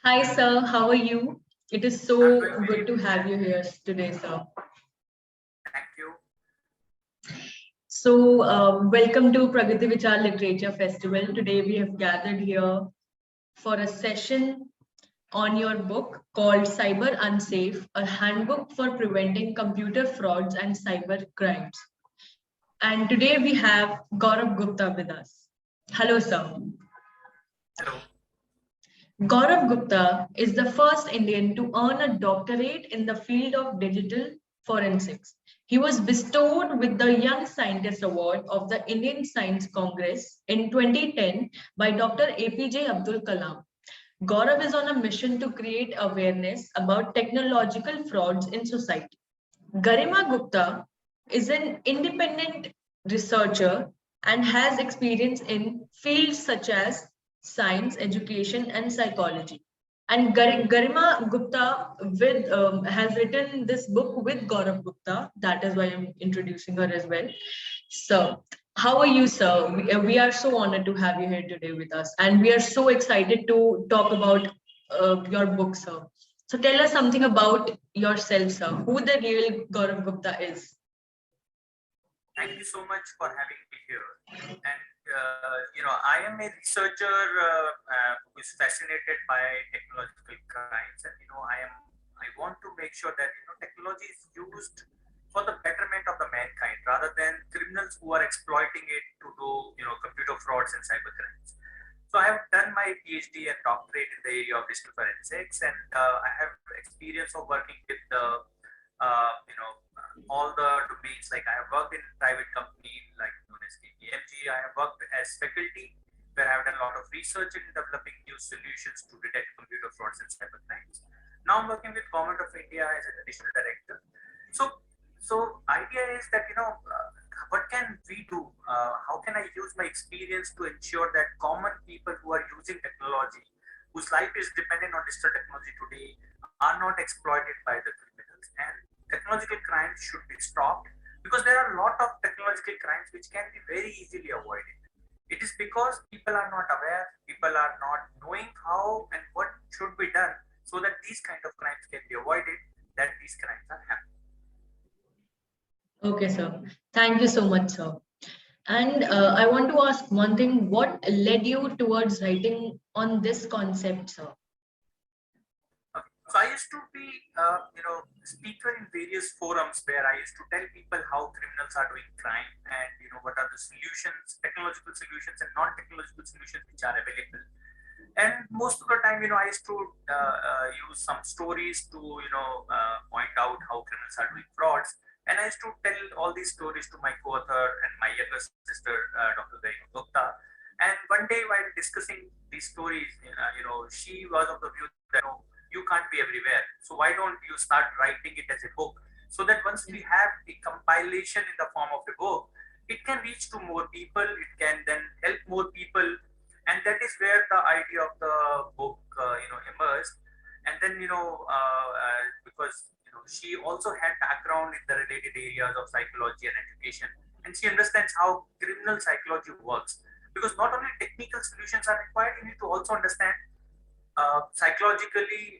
Hi, sir. How are you? It is I'm doing so very good to good. have you here today, sir. Thank you. So, welcome to Pragati Vichar Literature Festival. Today, we have gathered here for a session on your book called Cyber Unsafe, a handbook for preventing computer frauds and cyber crimes. And today, we have Gaurav Gupta with us. Hello, sir. Hello. Gaurav Gupta is the first Indian to earn a doctorate in the field of digital forensics. He was bestowed with the Young Scientist Award of the Indian Science Congress in 2010 by Dr. APJ Abdul Kalam. Gaurav is on a mission to create awareness about technological frauds in society. Garima Gupta is an independent researcher and has experience in fields such as science, education, and psychology. And Garima Gupta has written this book with Gaurav Gupta. That is why I'm introducing her as well. So, how are you, sir? We are so honored to have you here today with us. And we are so excited to talk about your book, sir. So tell us something about yourself, sir. Who the real Gaurav Gupta is? Thank you so much for having me here. And I am a researcher who is fascinated by technological crimes, and I want to make sure that technology is used for the betterment of the mankind rather than criminals who are exploiting it to do computer frauds and cyber crimes. So I have done my PhD and doctorate in the area of digital forensics, and I have experience of working with all the domains. Like I have worked in private company like known as KPMG. I have worked as faculty where I have done a lot of research in developing new solutions to detect computer frauds and cyber crimes. Now I'm working with Government of India as an additional director. So idea is that what can we do? How can I use my experience to ensure that common people who are using technology, whose life is dependent on digital technology today, are not exploited by the criminals, and technological crimes should be stopped, because there are a lot of technological crimes which can be very easily avoided. It is because people are not aware, people are not knowing how and what should be done so that these kind of crimes can be avoided, that these crimes are happening. Okay, sir. Thank you so much, sir. And I want to ask one thing. What led you towards writing on this concept, sir? Okay. So I used to be, speaker in various forums where I used to tell people how criminals are doing crime and what are the solutions, technological solutions and non-technological solutions which are available. And most of the time, I used to use some stories to, point out how criminals are doing frauds. And I used to tell all these stories to my co-author and my younger sister, Dr. Gaurav Gupta. And one day while discussing these stories, she was of the view that you can't be everywhere. So why don't you start writing it as a book? So that once we have a compilation in the form of a book, it can reach to more people, it can then help more people, and that is where the idea of the book emerged. And then because she also had background in the related areas of psychology and education, and she understands how criminal psychology works, because not only technical solutions are required, you need to also understand psychologically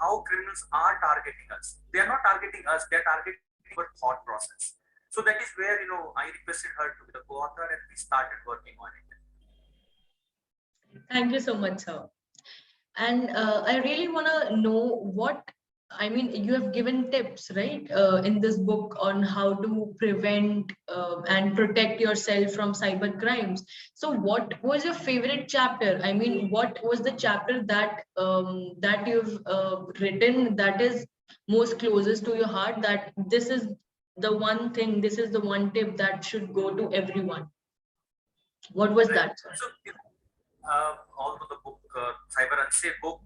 how criminals are targeting us. They are not targeting us, they are targeting our thought process. So that is where I requested her to be the co-author, and we started working on it. Thank you so much, sir. And I really want to know you have given tips, right, in this book on how to prevent and protect yourself from cyber crimes. So what was your favorite chapter? I mean, what was the chapter that you've written that is most closest to your heart, that this is the one thing, this is the one tip that should go to everyone? What was Right. that, sir? So although the book, Cyber Unsafe book,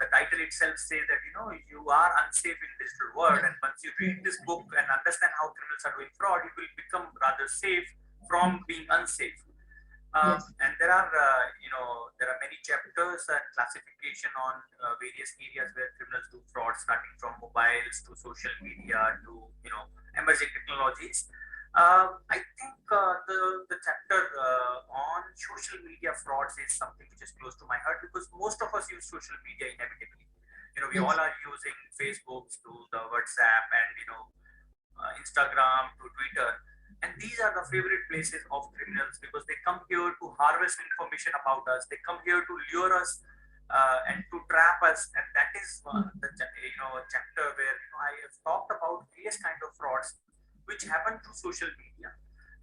the title itself says that you are unsafe in digital world, and once you read this book and understand how criminals are doing fraud, you will become rather safe from being unsafe. Yes. And there are there are many chapters and classification on various areas where criminals do fraud, starting from mobiles to social media to emerging technologies. I think the chapter on social media frauds is something which is close to my heart because most of us use social media inevitably. We all Yes. are using Facebook to the WhatsApp and Instagram to Twitter, and these are the favorite places of criminals because they come here to harvest information about us. They come here to lure us and to trap us, and that is chapter where I have talked about various kind of frauds which happen through social media,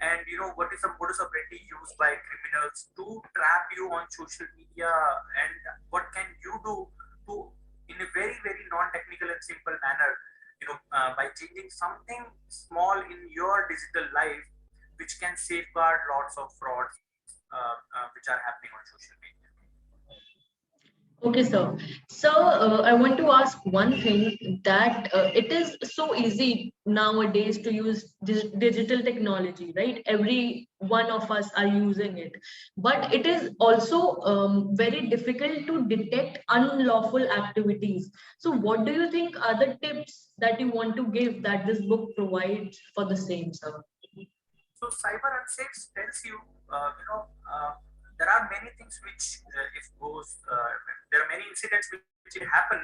and what is the modus operandi used by criminals to trap you on social media, and what can you do to, in a very very non-technical and simple manner, by changing something small in your digital life, which can safeguard lots of frauds which are happening on social media. Okay, sir. So I want to ask one thing that it is so easy nowadays to use digital technology, right? Every one of us are using it, but it is also very difficult to detect unlawful activities. So, what do you think are the tips that you want to give that this book provides for the same, sir? So cyber unsafe tells you, there are many things which, if goes, there are many incidents which happen.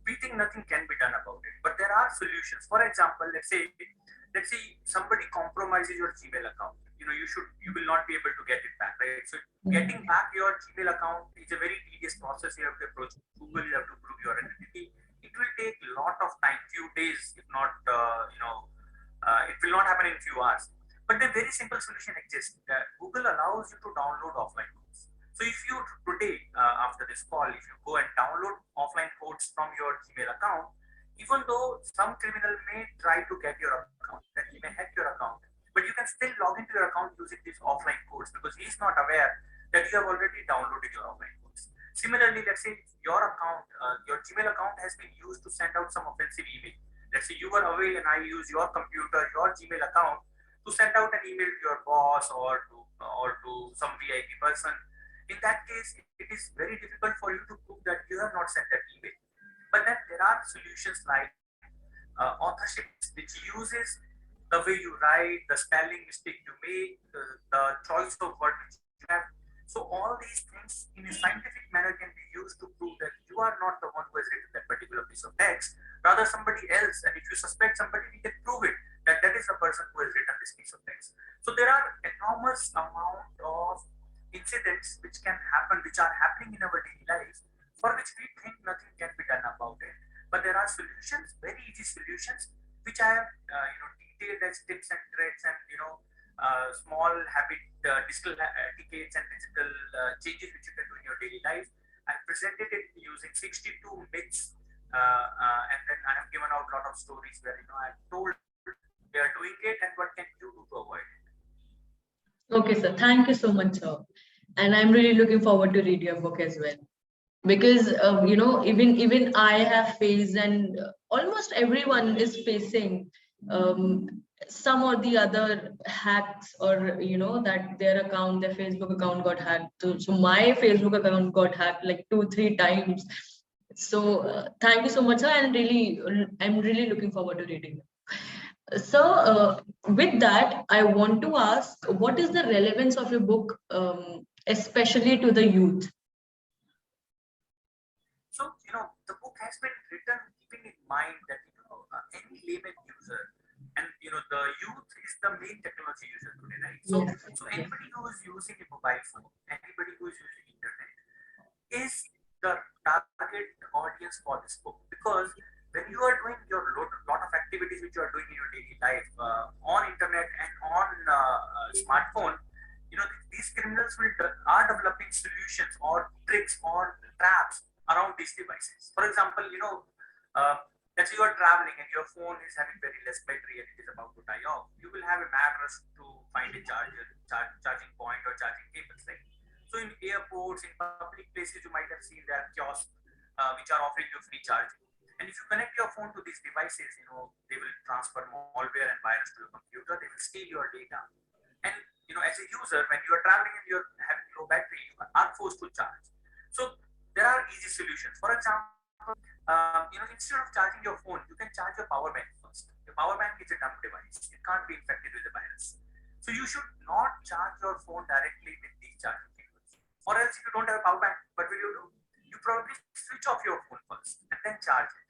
We think nothing can be done about it, but there are solutions. For example, let's say somebody compromises your Gmail account. You will not be able to get it back, right? So getting back your Gmail account is a very tedious process. You have to approach Google. You have to prove your identity. It will take a lot of time, few days, if not, it will not happen in few hours. But a very simple solution exists. Google allows you to download offline codes. So if you today, after this call, if you go and download offline codes from your Gmail account, even though some criminal may try to get your account, that he may hack your account, but you can still log into your account using these offline codes because he is not aware that you have already downloaded your offline codes. Similarly, let's say your account, your Gmail account has been used to send out some offensive email. Let's say you were away and I use your computer, your Gmail account to send out an email to your boss or to some VIP person. In that case, it is very difficult for you to prove that you have not sent that email. But then there are solutions like authorship, which uses the way you write, the spelling mistake you make, the choice of word which you have. So all these things in a scientific manner can be used to prove that you are not the one who has written that particular piece of text, rather somebody else. And if you suspect somebody, we can prove it that that is the person who has written this piece of text. So there are enormous amount of incidents which can happen, which are happening in our daily lives, for which we think nothing can be done about it. But there are solutions, very easy solutions, which I have detailed as tips and tricks and small habit, digital etiquettes and digital changes which you can do in your daily life. I presented it using 62 myths, and then I have given out a lot of stories where I have told they are doing it and what can you do to avoid it. Okay, sir. Thank you so much, sir. And I'm really looking forward to read your book as well. Because even I have faced, and almost everyone is facing um, some or the other hacks, or that their account, their Facebook account got hacked. So my Facebook account got hacked like 2-3 times. So thank you so much, sir, and I'm really looking forward to reading it. So, with that, I want to ask, what is the relevance of your book, especially to the youth? So, the book has been written keeping in mind that, any layman user, and, the youth is the main technology user today, right? So, Yes. so anybody who is using a mobile phone, anybody who is using internet is the target audience for this book because when you are doing your lot of activities which you are doing in your daily life on internet and on smartphone, these criminals are developing solutions or tricks or traps around these devices. For example, let's say you are traveling and your phone is having very less battery and it is about to die off. You will have a mad rush to find a charging point or charging cables, right? So in airports, in public places, you might have seen there are kiosks which are offering you free charging. And if you connect your phone to these devices, they will transfer malware and virus to your computer. They will steal your data. And as a user, when you are traveling and you're having low battery, you are forced to charge. So there are easy solutions. For example, instead of charging your phone, you can charge your power bank first. Your power bank is a dumb device. It can't be infected with a virus. So you should not charge your phone directly with these charging cables. Or else if you don't have a power bank, what will you do? You probably switch off your phone first and then charge it.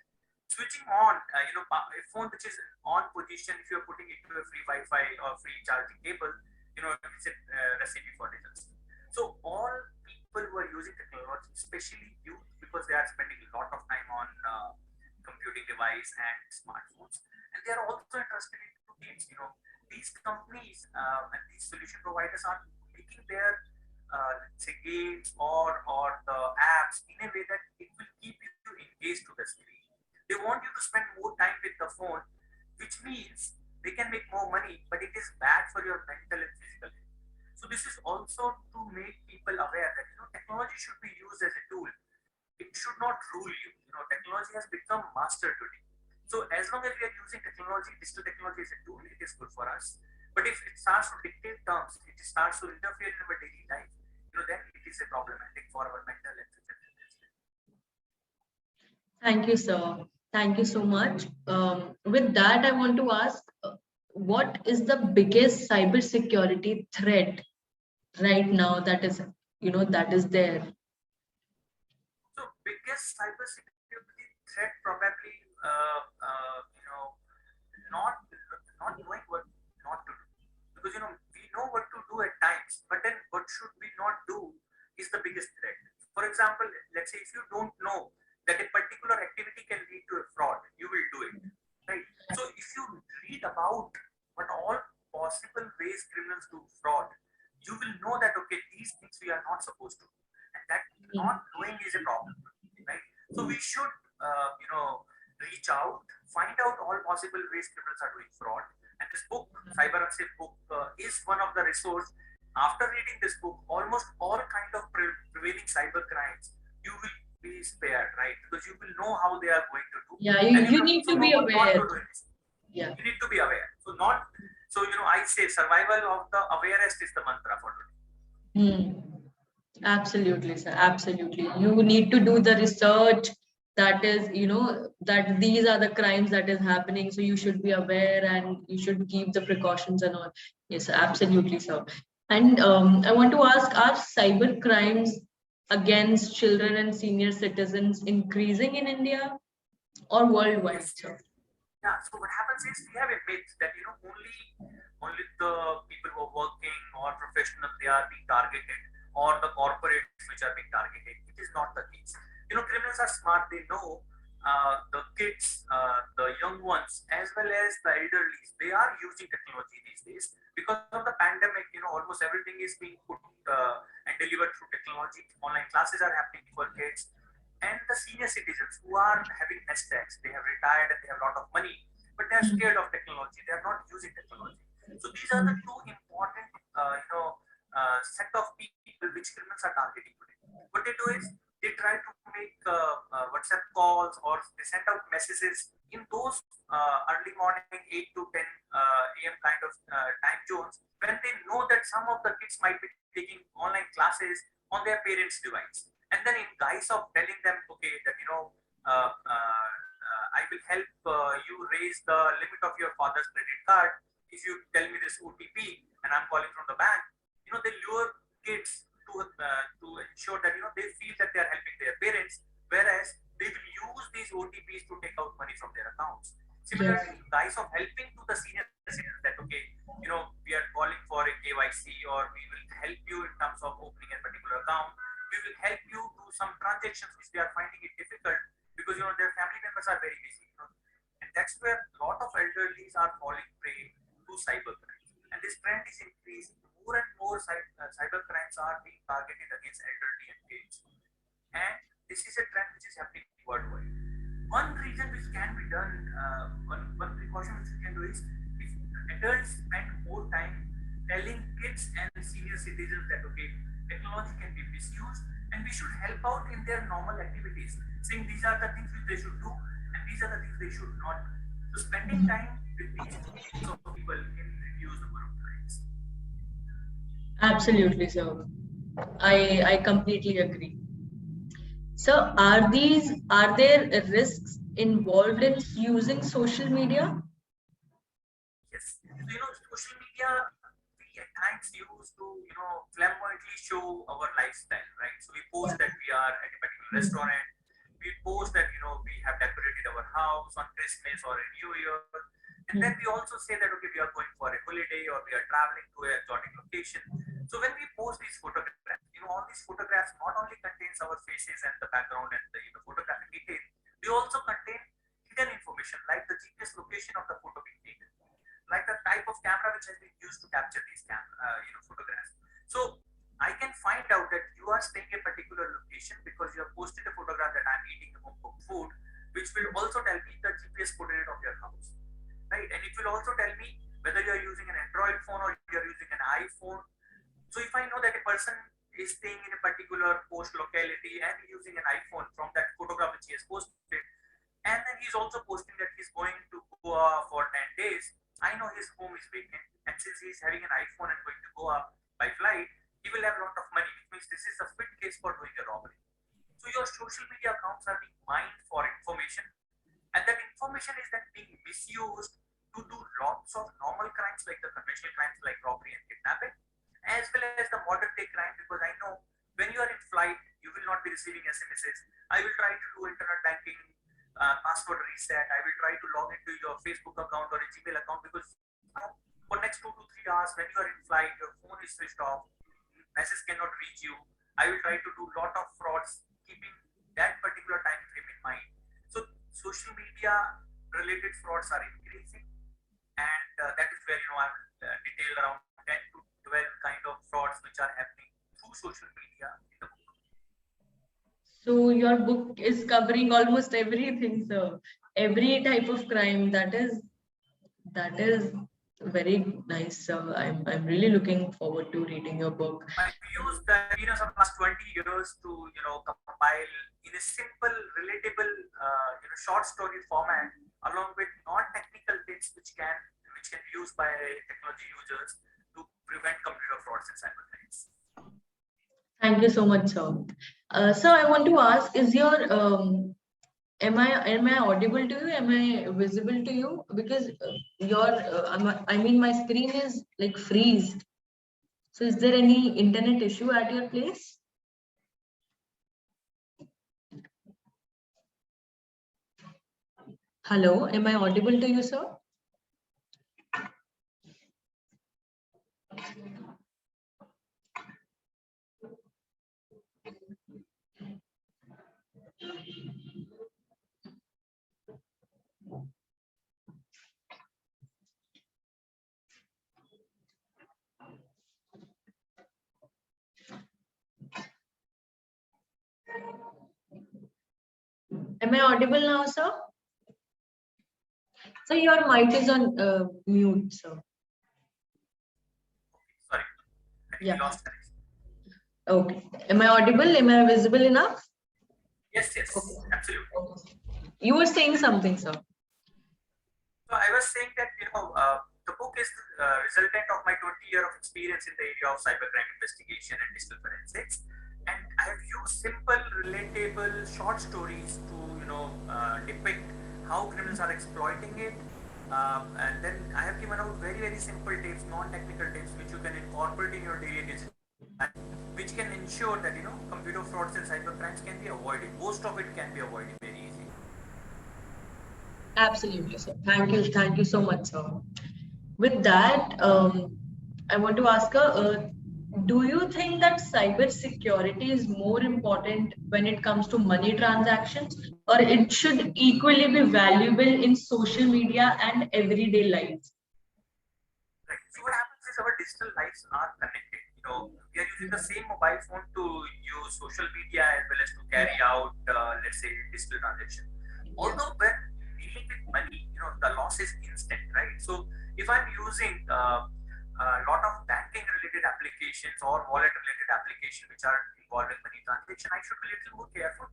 Switching on, a phone which is on position, if you're putting it to a free Wi-Fi or free charging cable, it's a recipe for disaster. So all people who are using technology, especially youth, because they are spending a lot of time on computing device and smartphones, and they are also interested in games. These companies and these solution providers are making their let's say games or the apps in a way that it will keep you engaged to the screen. They want you to spend more time with the phone, which means they can make more money, but it is bad for your mental and physical health. So this is also to make people aware that technology should be used as a tool. It should not rule you. Technology has become master today. So as long as we are using technology, digital technology as a tool, it is good for us. But if it starts to dictate terms, it starts to interfere in our daily life, then it is a problematic for our mental and physical health. Thank you, sir. Thank you so much. With that, I want to ask, what is the biggest cybersecurity threat right now that is, that is there? So biggest cybersecurity threat probably, not knowing what not to do, because we know what to do at times, but then what should we not do is the biggest threat. For example, let's say if you don't know that a particular activity can lead to a fraud, you will do it, right? So if you read about what all possible ways criminals do fraud, you will know that okay, these things we are not supposed to do, and that not knowing is a problem, right? So we should reach out, find out all possible ways criminals are doing fraud, and this book, Cyber Unsafe book, is one of the resource. After reading this book, almost all kind of prevailing cyber crimes you will be spared, right? Because you will know how they are going to do. Yeah, you need to be aware. Yeah, you need to be aware. So I say survival of the awareness is the mantra for today. Absolutely, sir. Absolutely. You need to do the research that is, that these are the crimes that is happening. So you should be aware and you should keep the precautions and all. Yes, absolutely, sir. And I want to ask, are cyber crimes against children and senior citizens increasing in India or worldwide, sir? Yeah, so what happens is we have a myth that only the people who are working or professional, they are being targeted, or the corporates which are being targeted. It is not the case. Criminals are smart. They know the kids, the young ones, as well as the elderly. They are using technology these days because of the pandemic. Almost everything is being put and delivered through technology. Online classes are happening for kids. And the senior citizens who are having nest eggs, they have retired and they have a lot of money, but they are scared of technology. They are not using technology. So these are the two important, set of people which criminals are targeting today. What they do is they try to make WhatsApp calls, or they send out messages in those early morning 8 to 10 a.m. kind of time zones, when they know that some of the kids might be taking online classes on their parents' device. And then in guise of telling them, okay, that I will help you raise the limit of your father's credit card if you tell me this OTP and I'm calling from the bank. They lure kids to ensure that they feel that they are helping their parents, whereas they will use these OTPs to take out money from their accounts. Similarly, in guise of helping to the senior citizens that okay, we are calling for a KYC, or we will help you in terms of opening a particular account. We will help you do some transactions which they are finding it difficult because their family members are very busy. And that's where a lot of elderlies are falling prey to cyber crimes. And this trend is increasing. More and more cyber crimes are being targeted against elderly and kids. And this is a trend which is happening worldwide. One reason which can be done, one precaution which we can do is if adults spend more time telling kids and senior citizens that okay, technology can be misused and we should help out in their normal activities, saying these are the things which they should do and these are the things they should not do. So spending time with these groups of people can reduce the number of crimes. Absolutely, sir. I completely agree. So are there risks involved in using social media? media, we at times use to, flamboyantly show our lifestyle, right? So we post that we are at a particular restaurant. We post that, we have decorated our house on Christmas or a New Year. And then we also say that, okay, we are going for a holiday or we are traveling to a exotic location. So when we post these photographs, all these photographs not only contains our faces and the background and the, photographic detail, they also contain hidden information like the GPS location of the photo being taken, like the type of camera which has been used to capture these photographs. So I can find out that you are staying in a particular location because you have posted a photograph that I'm eating a home cooked food, which will also tell me the GPS coordinate of your house, right? And it will also tell me whether you are using an Android phone or you are using an iPhone. So if I know that a person is staying in a particular post locality and using an iPhone from that photograph which he has posted, and then he's also posting that he's going to Goa for 10 days, I know his home is vacant. And since he's having an iPhone and going to Goa by flight, he will have a lot of money, which means this is a fit case for doing a robbery. So your social media accounts are being mined for information, and that information is then being misused to do lots of normal crimes like the conventional crimes like robbery and kidnapping, as well as the modern day crime, because I know when you are in flight, you will not be receiving SMSs. I will try to do internet banking, password reset. I will try to log into your Facebook account or a Gmail account because for next 2 to 3 hours when you are in flight, your phone is switched off, message cannot reach you. I will try to do lot of frauds keeping that particular time frame in mind. So social media related frauds are increasing, and that is where I will detail around 10 to 12 kind of frauds which are happening through social media in the book. So your book is covering almost everything, sir. Every type of crime. That is very nice, sir. I'm really looking forward to reading your book. I've used the experience of past 20 years to compile in a simple, relatable, short story format, along with non-technical tips which can be used by technology users to prevent computer frauds and cybercrimes. Thank you so much, sir. Sir, I want to ask: is your am I audible to you? Am I visible to you? Because I mean, my screen is like freezed. So, is there any internet issue at your place? Hello, am I audible to you, sir? Am I audible now, sir? So your mic is on mute, sir. Sorry, I lost connection. Okay. Am I audible? Am I visible enough? Yes, okay. Absolutely. Okay. You were saying something, sir. So I was saying that the book is resultant of my 20 years of experience in the area of cybercrime investigation and digital forensics, and I have used simple, relatable, short stories to depict how criminals are exploiting it, and then I have given out very, very simple tips, non-technical tips, which you can incorporate in your daily digital life, which can ensure that computer frauds and cybercrimes can be avoided. Most of it can be avoided very easily. Absolutely, sir. Thank you so much, sir. With that, I want to ask her, do you think that cyber security is more important when it comes to money transactions, or it should equally be valuable in social media and everyday lives? Right. So what happens is our digital lives are connected. We are using the same mobile phone to use social media as well as to carry out, let's say, digital transaction. Although when dealing with money, the loss is instant, right? So if I'm using a lot of banking related applications or wallet related applications which are involving money transaction, I should be a little more careful.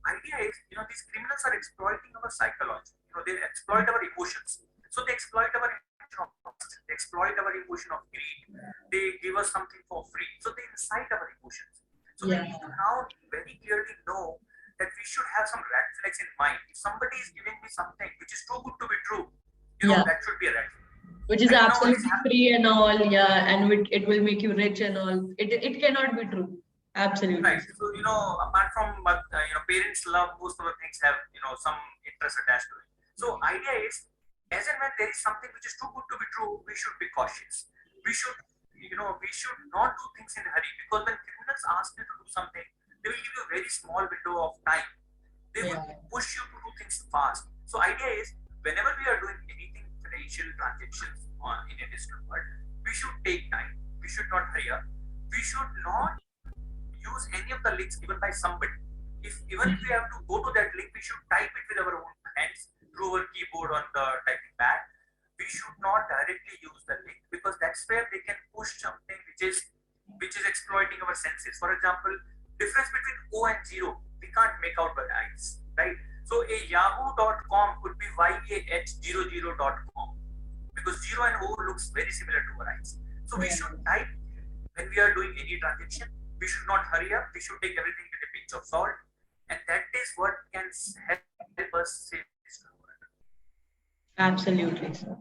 Idea is, these criminals are exploiting our psychology. They exploit our emotions. So they exploit our emotion of trust. They exploit our emotion of greed. They give us something for free. So they incite our emotions. So we need to now very clearly know that we should have some red flags in mind. If somebody is giving me something which is too good to be true, that should be a red flag. which is Right now, what is absolutely happening? free and all, yeah, and it will make you rich and all. It cannot be true. Absolutely. Right. So, apart from parents love, most of the things have, some interest attached to it. So, idea is, as and when there is something which is too good to be true, we should be cautious. We should, we should not do things in a hurry, because when criminals ask you to do something, they will give you a very small window of time. They will Yeah. push you to do things fast. So, idea is, whenever we are doing anything financial transactions in a digital world, we should take time. We should not hurry up. We should not use any of the links given by somebody. Even if we have to go to that link, we should type it with our own hands through our keyboard on the typing pad. We should not directly use the link, because that's where they can push something which is exploiting our senses. For example, difference between O and zero, we can't make out by eyes, right? So a yahoo.com could be yah00.com, because zero and O looks very similar to our eyes. So we Yeah. should type when we are doing any transaction. We should not hurry up. We should take everything with a pinch of salt, and that is what can help us save this world. Absolutely, sir.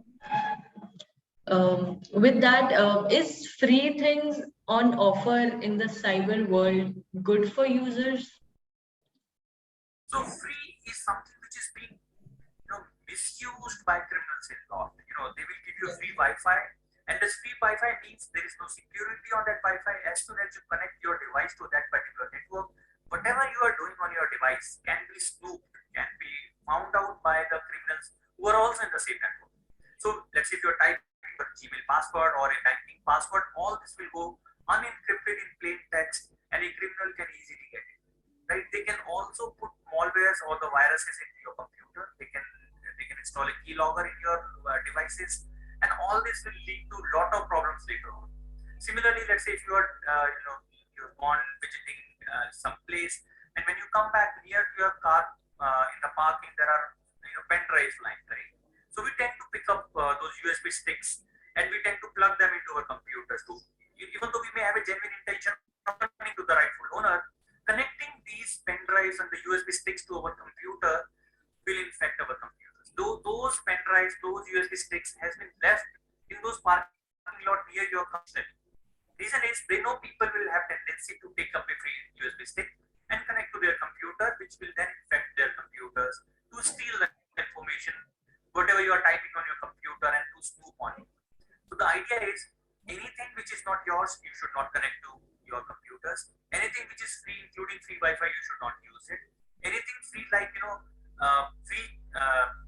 With that, is free things on offer in the cyber world good for users? So free is something which is being misused by criminals a lot. They will give you free Wi-Fi, and this free Wi-Fi means there is no security on that Wi-Fi. As soon as you connect your device to that particular network, whatever you are doing on your device can be snooped, can be found out by the criminals who are also in the same network. So let's say if you're typing your Gmail password or a banking password, all this will go unencrypted in plain text, and a criminal can easily get it. Right? They can also put malwares or the viruses into your computer. They can install a keylogger in your devices, and all this will lead to a lot of problems later on. Similarly, let's say if you are you're gone visiting some place, and when you come back near to your car in the parking, there are pen drives lying, right? So we tend to pick up those USB sticks, and we tend to plug them into our computers. Even though we may have a genuine intention of returning to the rightful owner, connecting these pen drives and the USB sticks to our computer will infect our computers. Those pen drives, those USB sticks has been left in those parking lot near your computer. Reason is they know people will have tendency to pick up a free USB stick and connect to their computer, which will then infect their computers to steal the information, whatever you are typing on your computer, and to snoop on it. So the idea is, anything which is not yours, you should not connect to your computers. Anything which is free, including free Wi-Fi, you should not use it. Anything free, like free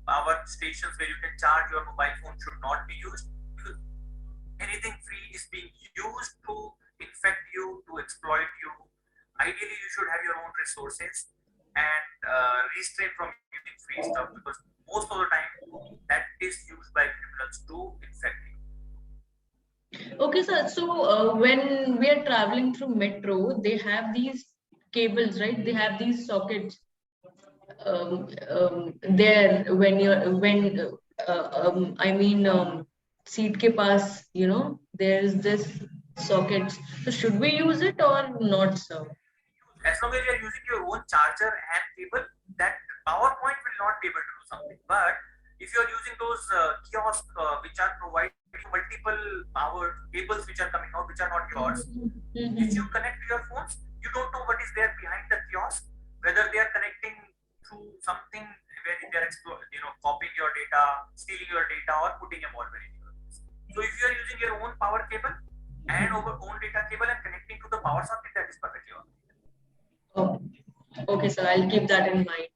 power stations where you can charge your mobile phone, should not be used, because anything free is being used to infect you, to exploit you. Ideally, you should have your own resources and restrain from using free stuff, because most of the time that is used by criminals to infect you. Okay, sir. So when we are traveling through metro, they have these cables, right? They have these sockets there when I mean seat ke paas, there's this sockets. So should we use it or not, sir? As long as you are using your own charger and cable, that PowerPoint will not be able to do something. But if you are using those kiosks which are providing multiple power cables which are coming out, which are not yours, if you connect to your phones, you don't know what is there behind the kiosk, whether they are connecting through something where they are copying your data, stealing your data, or putting a malware in your. So if you are using your own power cable and over own data cable and connecting to the power socket, that is perfectly all. Oh, okay, sir. I'll keep that in mind.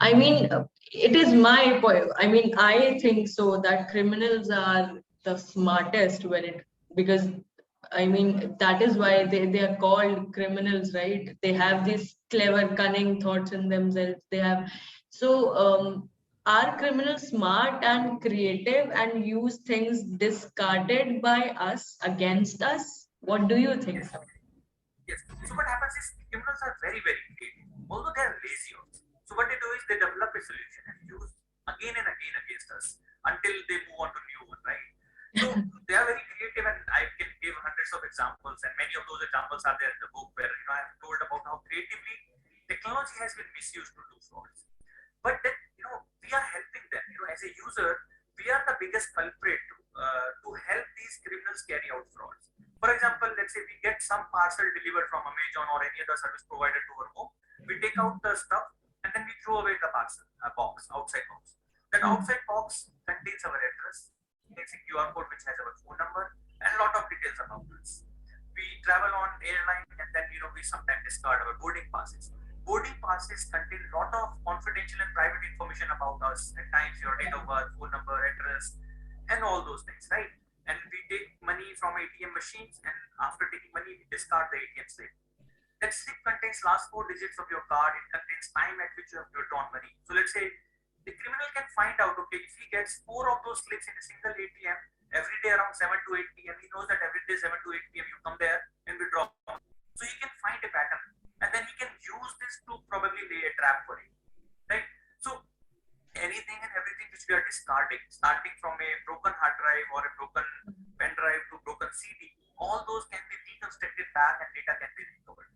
I mean, it is my point. I mean, I think so that criminals are the smartest because I mean, that is why they are called criminals, right? They have these clever, cunning thoughts in themselves. They have so are criminals smart and creative and use things discarded by us against us? What do you think, Yes. sir? Yes. So what happens is criminals are very, very creative, although they are lazy also. So what they do is they develop a solution and use again and again against us until they move on to new one, right? So they are very creative, and I can give hundreds of examples, and many of those examples are there in the book where I have told about how creatively technology has been misused to do frauds. But then we are helping them. As a user, we are the biggest carry out frauds. For example, let's say we get some parcel delivered from Amazon or any other service provider to our home. We take out the stuff and then we throw away the parcel box, outside box. That outside box contains our address, contains a QR code which has our phone number and a lot of details about us. We travel on airline and then we sometimes discard our boarding passes. Boarding passes contain a lot of confidential and private information about us. At times, your date of birth, phone number, address, and all those things, right? And we take money from ATM machines, and after taking money, we discard the ATM slip. That slip contains last 4 digits of your card. It contains time at which you have withdrawn money. So let's say the criminal can find out, okay, if he gets 4 of those slips in a single ATM every day around 7 to 8 p.m., he knows that every day 7 to 8 p.m. you come there and withdraw. So he can find a pattern, and then he can use this to probably lay a trap for you, right? So anything and everything which we are discarding, starting from a broken hard drive or a broken pen drive to broken CD, all those can be reconstructed back and data can be recovered.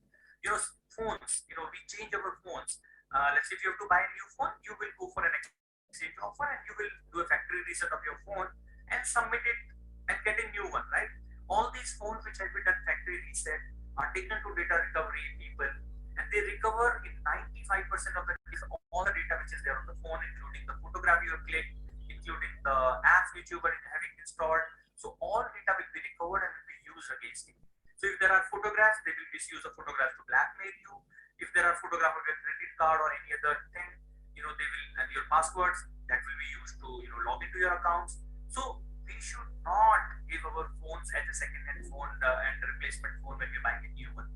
Phones, we change our phones. Let's say if you have to buy a new phone, you will go for an exchange offer and you will do a factory reset of your phone and submit it and get a new one, right? All these phones which have been done factory reset are taken to data recovery people, and they recover in 95% of the case all the data which is there on the phone, including the photograph you have clicked, including the apps which you were having installed. So all data will be recovered and will be used against you. So if there are photographs, they will misuse the photographs to blackmail you. If there are photographs of your credit card or any other thing, they will, and your passwords, that will be used to log into your accounts. So we should not give our phones as a second-hand phone and replacement phone when we're buying a new one.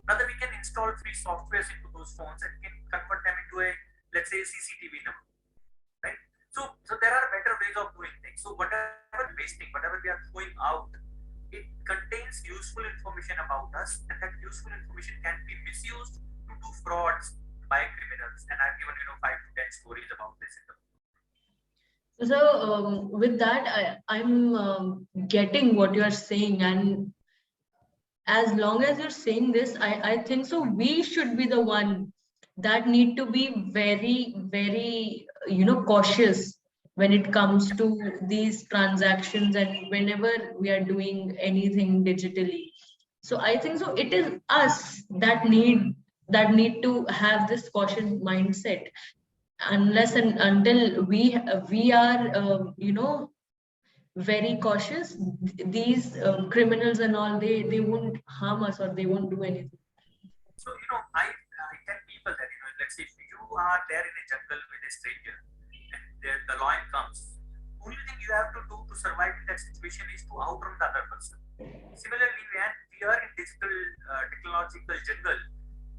Rather, we can install free softwares into those phones and can convert them into a, let's say, a CCTV number, right? So there are better ways of doing things. So whatever wasting, whatever we are throwing out, it contains useful information about us, and that useful information can be misused to do frauds by criminals. And I've given 5 to 10 stories about this in the book. So with that, I'm getting what you are saying, and as long as you're saying this, I think so we should be the one that need to be very, very cautious when it comes to these transactions and whenever we are doing anything digitally. So I think so it is us that need to have this caution mindset, unless and until we are very cautious. These criminals and all, they won't harm us or they won't do anything. So I tell people that let's say if you are there in a jungle with a stranger and the lion comes, only thing you have to do to survive in that situation is to outrun the other person. Similarly, when we are in digital technological jungle,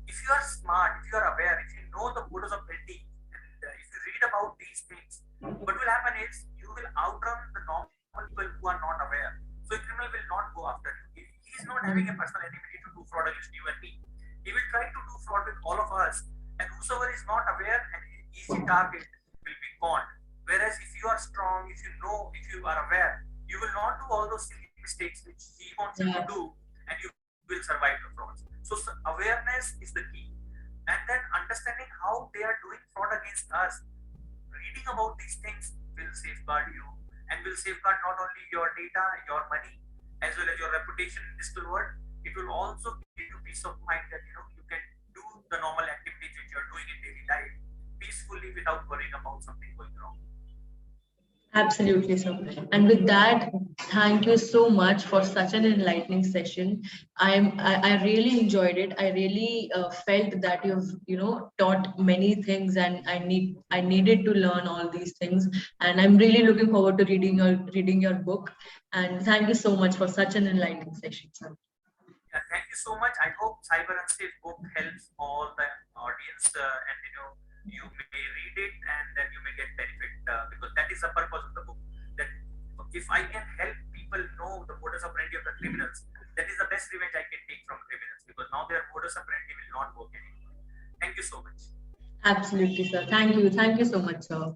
if you are smart, if you are aware, if you know the modus operandi, and if you read about these things, what will happen is you will outrun the normal people who are not aware. So a criminal will not go after you. He is not having a personal enemy to do fraud against you and me. He will try to do fraud with all of us, and whosoever is not aware, an easy target will be conned. Whereas if you are strong, if you know, if you are aware, you will not do all those silly mistakes which he wants you to do, and you will survive the frauds. So awareness is the key, and then understanding how they are doing fraud against us. Reading about these things will safeguard you, and will safeguard not only your data, your money, as well as your reputation in this world. It will also give you peace of mind that you can do the normal activities which you are doing in daily life peacefully without worrying about something going wrong. Absolutely, sir. And with that, thank you so much for such an enlightening session. I really enjoyed it. I really felt that you've taught many things, and I needed to learn all these things. And I'm really looking forward to reading your book. And thank you so much for such an enlightening session, sir. Yeah, thank you so much. I hope Cyber Unsafe book helps all the audience, and you may read it and then you may get benefit, because that is the purpose of the book. That if I can help people know the modus operandi of the criminals, that is the best revenge I can take from criminals, because now their modus operandi will not work anymore. Thank you so much. Absolutely, sir. Thank you so much, sir.